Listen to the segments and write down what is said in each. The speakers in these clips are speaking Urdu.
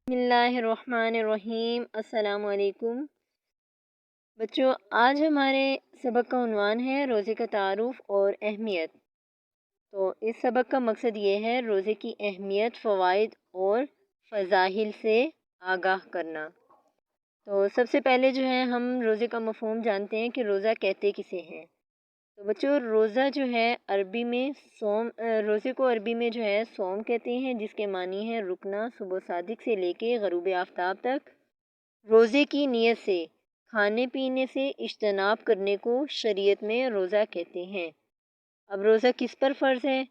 بسم اللہ الرحمن الرحیم۔ السلام علیکم بچوں، آج ہمارے سبق کا عنوان ہے روزے کا تعارف اور اہمیت۔ تو اس سبق کا مقصد یہ ہے روزے کی اہمیت، فوائد اور فضائل سے آگاہ کرنا۔ تو سب سے پہلے جو ہے ہم روزے کا مفہوم جانتے ہیں کہ روزہ کہتے کسے ہیں۔ تو بچوں، روزہ جو ہے عربی میں روزے کو عربی میں جو ہے صوم کہتے ہیں، جس کے معنی ہے رکنا صبح صادق سے لے کے غروب آفتاب تک۔ روزے کی نیت سے کھانے پینے سے اجتناب کرنے کو شریعت میں روزہ کہتے ہیں۔ اب روزہ کس پر فرض ہے؟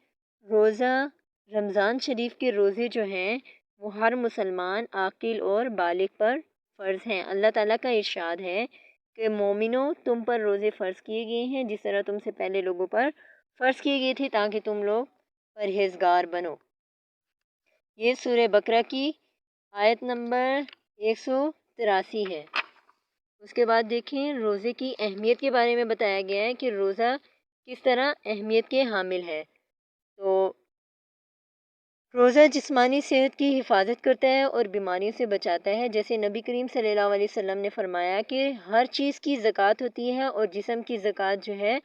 روزہ رمضان شریف کے روزے جو ہیں وہ ہر مسلمان عاقل اور بالغ پر فرض ہیں۔ اللہ تعالیٰ کا ارشاد ہے کہ مومنوں، تم پر روزے فرض کیے گئے ہیں جس طرح تم سے پہلے لوگوں پر فرض کیے گئے تھے تاکہ تم لوگ پرہیزگار بنو۔ یہ سورہ بقرہ کی آیت نمبر 183 ہے۔ اس کے بعد دیکھیں روزے کی اہمیت کے بارے میں بتایا گیا ہے کہ روزہ کس طرح اہمیت کے حامل ہے۔ تو روزہ جسمانی صحت کی حفاظت کرتا ہے اور بیماریوں سے بچاتا ہے، جیسے نبی کریم صلی اللہ علیہ وسلم نے فرمایا کہ ہر چیز کی زکوٰۃ ہوتی ہے اور جسم کی زکوٰۃ جو ہے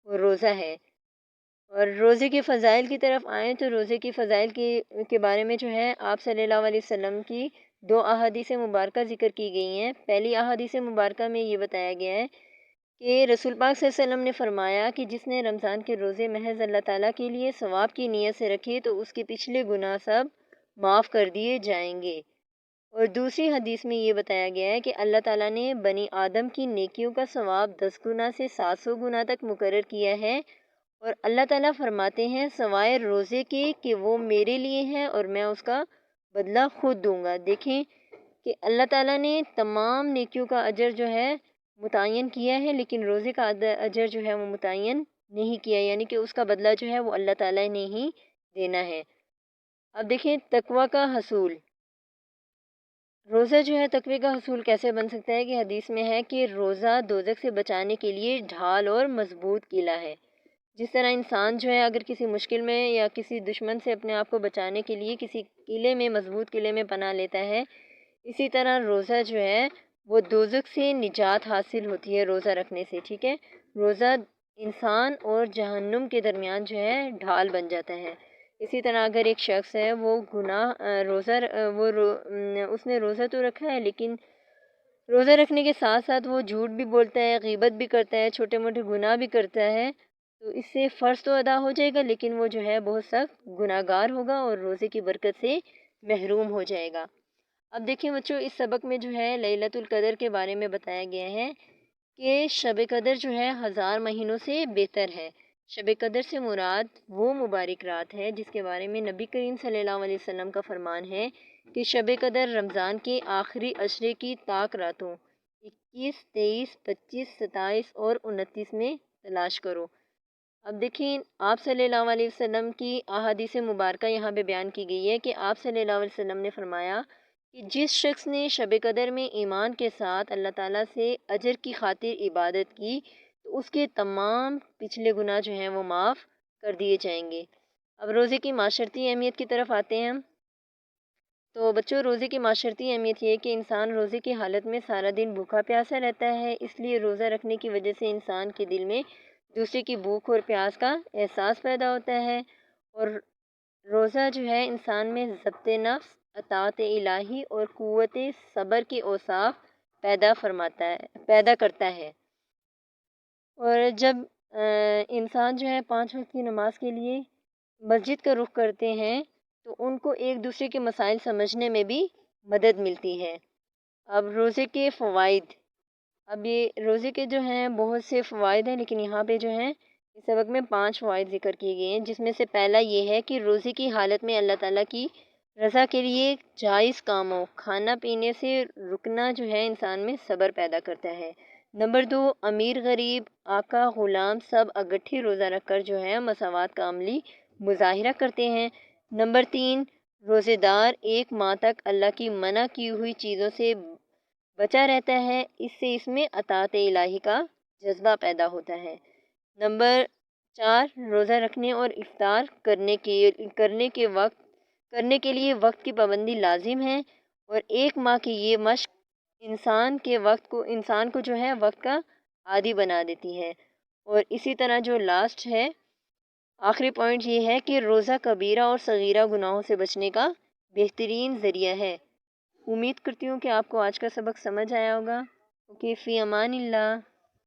وہ روزہ ہے۔ اور روزے کے فضائل کی طرف آئیں تو روزے کی فضائل کے بارے میں جو ہے آپ صلی اللہ علیہ وسلم کی 2 احادیث مبارکہ ذکر کی گئی ہیں۔ پہلی احادیث مبارکہ میں یہ بتایا گیا ہے کہ رسول پاک صلی اللہ علیہ وسلم نے فرمایا کہ جس نے رمضان کے روزے محض اللہ تعالیٰ کے لیے ثواب کی نیت سے رکھے تو اس کے پچھلے گناہ سب معاف کر دیے جائیں گے۔ اور دوسری حدیث میں یہ بتایا گیا ہے کہ اللہ تعالیٰ نے بنی آدم کی نیکیوں کا ثواب 10 گنا سے 700 گنا تک مقرر کیا ہے، اور اللہ تعالیٰ فرماتے ہیں سوائے روزے کے کہ وہ میرے لیے ہے اور میں اس کا بدلہ خود دوں گا۔ دیکھیں کہ اللہ تعالیٰ نے تمام نیکیوں کا اجر جو ہے متعین کیا ہے، لیکن روزے کا اجر جو ہے وہ متعین نہیں کیا، یعنی کہ اس کا بدلہ جو ہے وہ اللہ تعالیٰ نے ہی دینا ہے۔ اب دیکھیں تقوی کا حصول۔ روزہ جو ہے تقوی کا حصول کیسے بن سکتا ہے کہ حدیث میں ہے کہ روزہ دوزخ سے بچانے کے لیے ڈھال اور مضبوط قلعہ ہے۔ جس طرح انسان جو ہے اگر کسی مشکل میں یا کسی دشمن سے اپنے آپ کو بچانے کے لیے کسی قلعے میں، مضبوط قلعے میں پناہ لیتا ہے، اسی طرح روزہ جو ہے وہ دوزخ سے نجات حاصل ہوتی ہے روزہ رکھنے سے، ٹھیک ہے۔ روزہ انسان اور جہنم کے درمیان جو ہے ڈھال بن جاتا ہے۔ اسی طرح اگر ایک شخص ہے وہ اس نے روزہ تو رکھا ہے لیکن روزہ رکھنے کے ساتھ ساتھ وہ جھوٹ بھی بولتا ہے، غیبت بھی کرتا ہے، چھوٹے موٹے گناہ بھی کرتا ہے، تو اس سے فرض تو ادا ہو جائے گا لیکن وہ جو ہے بہت سخت گناہ گار ہوگا اور روزے کی برکت سے محروم ہو جائے گا۔ اب دیکھیں بچوں، اس سبق میں جو ہے لیلۃ القدر کے بارے میں بتایا گیا ہے کہ شب قدر جو ہے 1000 مہینوں سے بہتر ہے۔ شب قدر سے مراد وہ مبارک رات ہے جس کے بارے میں نبی کریم صلی اللہ علیہ وسلم کا فرمان ہے کہ شب قدر رمضان کے آخری عشرے کی طاق راتوں 21، 23، 25، 27 اور 29 میں تلاش کرو۔ اب دیکھیں آپ صلی اللہ علیہ وسلم کی احادیث مبارکہ یہاں پہ بیان کی گئی ہے کہ آپ صلی اللہ علیہ وسلم نے فرمایا کہ جس شخص نے شب قدر میں ایمان کے ساتھ اللہ تعالیٰ سے اجر کی خاطر عبادت کی تو اس کے تمام پچھلے گناہ جو ہیں وہ معاف کر دیے جائیں گے۔ اب روزے کی معاشرتی اہمیت کی طرف آتے ہیں ہم۔ تو بچوں، روزے کی معاشرتی اہمیت یہ ہے کہ انسان روزے کی حالت میں سارا دن بھوکا پیاسا رہتا ہے، اس لیے روزہ رکھنے کی وجہ سے انسان کے دل میں دوسرے کی بھوک اور پیاس کا احساس پیدا ہوتا ہے، اور روزہ جو ہے انسان میں ضبط نفس، اطاعت الہی اور قوت صبر کے اوصاف پیدا کرتا ہے۔ اور جب انسان جو ہے 5 وقت کی نماز کے لیے مسجد کا رخ کرتے ہیں تو ان کو ایک دوسرے کے مسائل سمجھنے میں بھی مدد ملتی ہے۔ اب روزے کے فوائد۔ اب یہ روزے کے جو ہیں بہت سے فوائد ہیں، لیکن یہاں پہ جو ہیں اس سبق میں 5 فوائد ذکر کیے گئے ہیں، جس میں سے پہلا یہ ہے کہ روزے کی حالت میں اللہ تعالیٰ کی رضا کے لیے جائز کاموں، کھانا پینے سے رکنا جو ہے انسان میں صبر پیدا کرتا ہے۔ نمبر 2، امیر غریب، آقا غلام سب اکٹھے روزہ رکھ کر جو ہے مساوات کا عملی مظاہرہ کرتے ہیں۔ نمبر 3، روزے دار 1 ماہ تک اللہ کی منع کی ہوئی چیزوں سے بچا رہتا ہے، اس سے اس میں اطاعت الہی کا جذبہ پیدا ہوتا ہے۔ نمبر 4، روزہ رکھنے اور افطار کرنے کے لیے وقت کی پابندی لازم ہے، اور 1 ماہ کی یہ مشق انسان کو جو ہے وقت کا عادی بنا دیتی ہے۔ اور اسی طرح جو لاسٹ ہے، آخری پوائنٹ یہ ہے کہ روزہ کبیرہ اور صغیرہ گناہوں سے بچنے کا بہترین ذریعہ ہے۔ امید کرتی ہوں کہ آپ کو آج کا سبق سمجھ آیا ہوگا۔ اوکے، فی امان اللہ۔